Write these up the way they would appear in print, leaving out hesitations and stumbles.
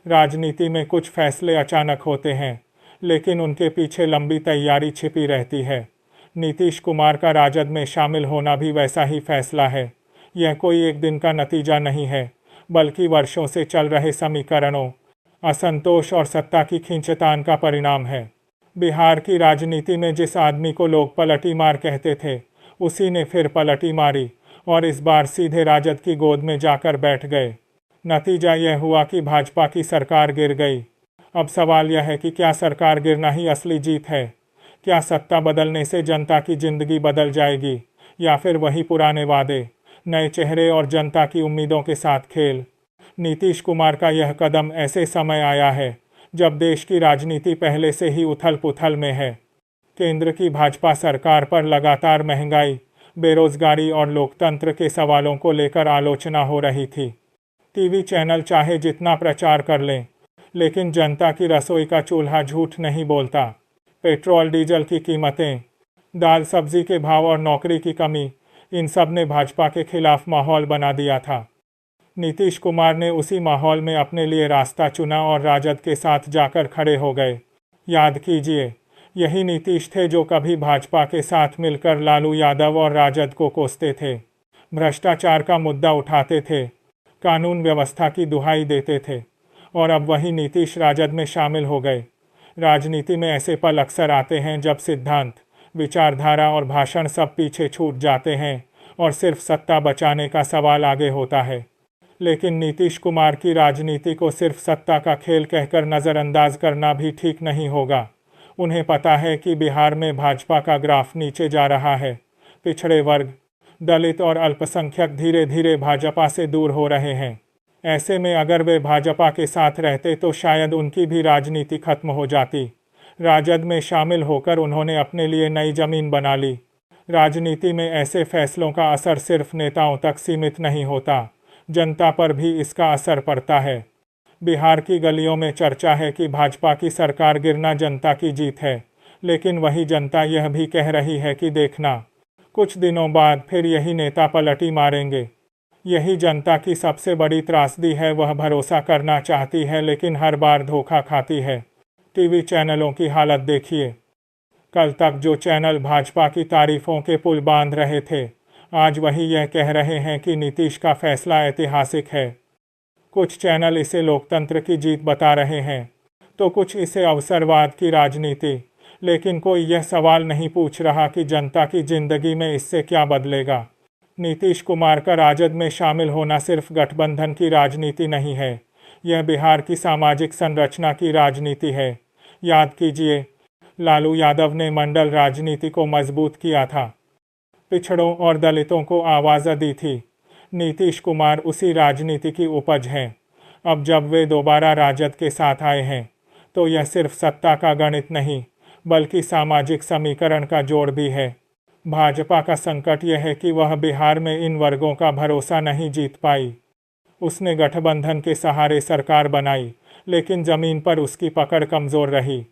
राजनीति में कुछ फैसले अचानक होते हैं, लेकिन उनके पीछे लंबी तैयारी छिपी रहती है। नीतीश कुमार का राजद में शामिल होना भी वैसा ही फैसला है। यह कोई एक दिन का नतीजा नहीं है, बल्कि वर्षों से चल रहे समीकरणों, असंतोष और सत्ता की खींचतान का परिणाम है। बिहार की राजनीति में जिस आदमी को लोग पलटी मार कहते थे, उसी ने फिर पलटी मारी और इस बार सीधे राजद की गोद में जाकर बैठ गए। नतीजा यह हुआ कि भाजपा की सरकार गिर गई। अब सवाल यह है कि क्या सरकार गिरना ही असली जीत है? क्या सत्ता बदलने से जनता की जिंदगी बदल जाएगी, या फिर वही पुराने वादे, नए चेहरे और जनता की उम्मीदों के साथ खेल? नीतीश कुमार का यह कदम ऐसे समय आया है जब देश की राजनीति पहले से ही उथल पुथल में है। केंद्र की भाजपा सरकार पर लगातार महंगाई, बेरोजगारी और लोकतंत्र के सवालों को लेकर आलोचना हो रही थी। टीवी चैनल चाहे जितना प्रचार कर लें, लेकिन जनता की रसोई का चूल्हा झूठ नहीं बोलता। पेट्रोल डीजल की कीमतें, दाल सब्जी के भाव और नौकरी की कमी, इन सब ने भाजपा के खिलाफ माहौल बना दिया था। नीतीश कुमार ने उसी माहौल में अपने लिए रास्ता चुना और राजद के साथ जाकर खड़े हो गए। याद कीजिए, यही नीतीश थे जो कभी भाजपा के साथ मिलकर लालू यादव और राजद को कोसते थे, भ्रष्टाचार का मुद्दा उठाते थे, कानून व्यवस्था की दुहाई देते थे, और अब वही नीतीश राजद में शामिल हो गए। राजनीति में ऐसे पल अक्सर आते हैं जब सिद्धांत, विचारधारा और भाषण सब पीछे छूट जाते हैं और सिर्फ सत्ता बचाने का सवाल आगे होता है। लेकिन नीतीश कुमार की राजनीति को सिर्फ सत्ता का खेल कहकर नज़रअंदाज करना भी ठीक नहीं होगा। उन्हें पता है कि बिहार में भाजपा का ग्राफ नीचे जा रहा है। पिछड़े वर्ग, दलित और अल्पसंख्यक धीरे धीरे भाजपा से दूर हो रहे हैं। ऐसे में अगर वे भाजपा के साथ रहते तो शायद उनकी भी राजनीति खत्म हो जाती। राजद में शामिल होकर उन्होंने अपने लिए नई जमीन बना ली। राजनीति में ऐसे फैसलों का असर सिर्फ नेताओं तक सीमित नहीं होता, जनता पर भी इसका असर पड़ता है। बिहार की गलियों में चर्चा है कि भाजपा की सरकार गिरना जनता की जीत है, लेकिन वही जनता यह भी कह रही है कि देखना, कुछ दिनों बाद फिर यही नेता पलटी मारेंगे। यही जनता की सबसे बड़ी त्रासदी है। वह भरोसा करना चाहती है लेकिन हर बार धोखा खाती है। टीवी चैनलों की हालत देखिए। कल तक जो चैनल भाजपा की तारीफों के पुल बांध रहे थे, आज वही यह कह रहे हैं कि नीतीश का फैसला ऐतिहासिक है। कुछ चैनल इसे लोकतंत्र की जीत बता रहे हैं, तो कुछ इसे अवसरवाद की राजनीति। लेकिन कोई यह सवाल नहीं पूछ रहा कि जनता की जिंदगी में इससे क्या बदलेगा। नीतीश कुमार का राजद में शामिल होना सिर्फ गठबंधन की राजनीति नहीं है, यह बिहार की सामाजिक संरचना की राजनीति है। याद कीजिए, लालू यादव ने मंडल राजनीति को मजबूत किया था, पिछड़ों और दलितों को आवाज़ दी थी। नीतीश कुमार उसी राजनीति की उपज हैं। अब जब वे दोबारा राजद के साथ आए हैं, तो यह सिर्फ सत्ता का गणित नहीं, बल्कि सामाजिक समीकरण का जोड़ भी है। भाजपा का संकट यह है कि वह बिहार में इन वर्गों का भरोसा नहीं जीत पाई। उसने गठबंधन के सहारे सरकार बनाई, लेकिन जमीन पर उसकी पकड़ कमज़ोर रही।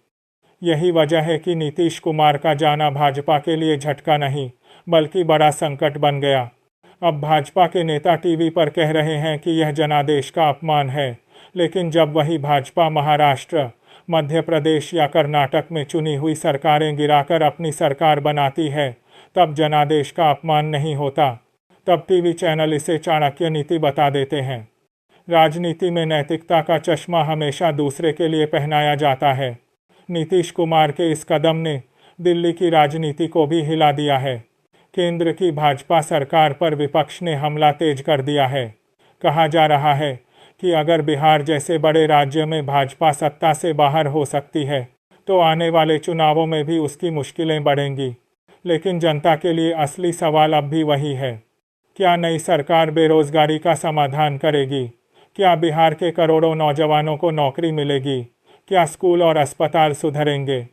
यही वजह है कि नीतीश कुमार का जाना भाजपा के लिए झटका नहीं, बल्कि बड़ा संकट बन गया। अब भाजपा के नेता टीवी पर कह रहे हैं कि यह जनादेश का अपमान है, लेकिन जब वही भाजपा महाराष्ट्र, मध्य प्रदेश या कर्नाटक में चुनी हुई सरकारें गिराकर अपनी सरकार बनाती है, तब जनादेश का अपमान नहीं होता। तब टीवी चैनल इसे चाणक्य नीति बता देते हैं। राजनीति में नैतिकता का चश्मा हमेशा दूसरे के लिए पहनाया जाता है। नीतीश कुमार के इस कदम ने दिल्ली की राजनीति को भी हिला दिया है। केंद्र की भाजपा सरकार पर विपक्ष ने हमला तेज कर दिया है। कहा जा रहा है कि अगर बिहार जैसे बड़े राज्य में भाजपा सत्ता से बाहर हो सकती है, तो आने वाले चुनावों में भी उसकी मुश्किलें बढ़ेंगी। लेकिन जनता के लिए असली सवाल अब भी वही है, क्या नई सरकार बेरोजगारी का समाधान करेगी? क्या बिहार के करोड़ों नौजवानों को नौकरी मिलेगी? क्या स्कूल और अस्पताल सुधरेंगे?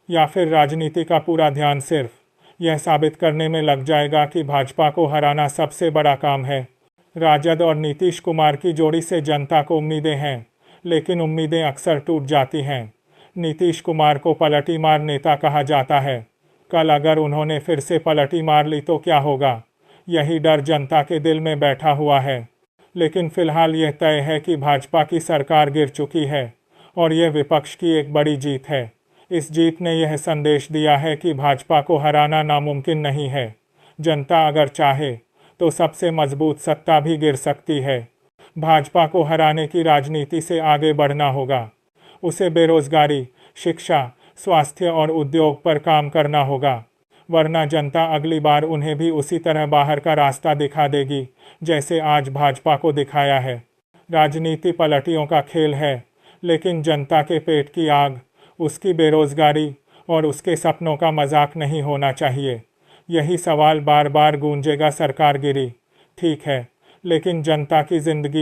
या फिर राजनीति का पूरा ध्यान सिर्फ यह साबित करने में लग जाएगा कि भाजपा को हराना सबसे बड़ा काम है? राजद और नीतीश कुमार की जोड़ी से जनता को उम्मीदें हैं, लेकिन उम्मीदें अक्सर टूट जाती हैं। नीतीश कुमार को पलटी मार नेता कहा जाता है। कल अगर उन्होंने फिर से पलटी मार ली तो क्या होगा? यही डर जनता के दिल में बैठा हुआ है। लेकिन फिलहाल यह तय है कि भाजपा की सरकार गिर चुकी है और यह विपक्ष की एक बड़ी जीत है। इस जीत ने यह संदेश दिया है कि भाजपा को हराना नामुमकिन नहीं है। जनता अगर चाहे तो सबसे मजबूत सत्ता भी गिर सकती है। भाजपा को हराने की राजनीति से आगे बढ़ना होगा। उसे बेरोजगारी, शिक्षा, स्वास्थ्य और उद्योग पर काम करना होगा, वरना जनता अगली बार उन्हें भी उसी तरह बाहर का रास्ता दिखा देगी जैसे आज भाजपा को दिखाया है। राजनीति पलटियों का खेल है, लेकिन जनता के पेट की आग, उसकी बेरोजगारी और उसके सपनों का मजाक नहीं होना चाहिए। यही सवाल बार बार गूंजेगा। सरकार गिरी, ठीक है, लेकिन जनता की जिंदगी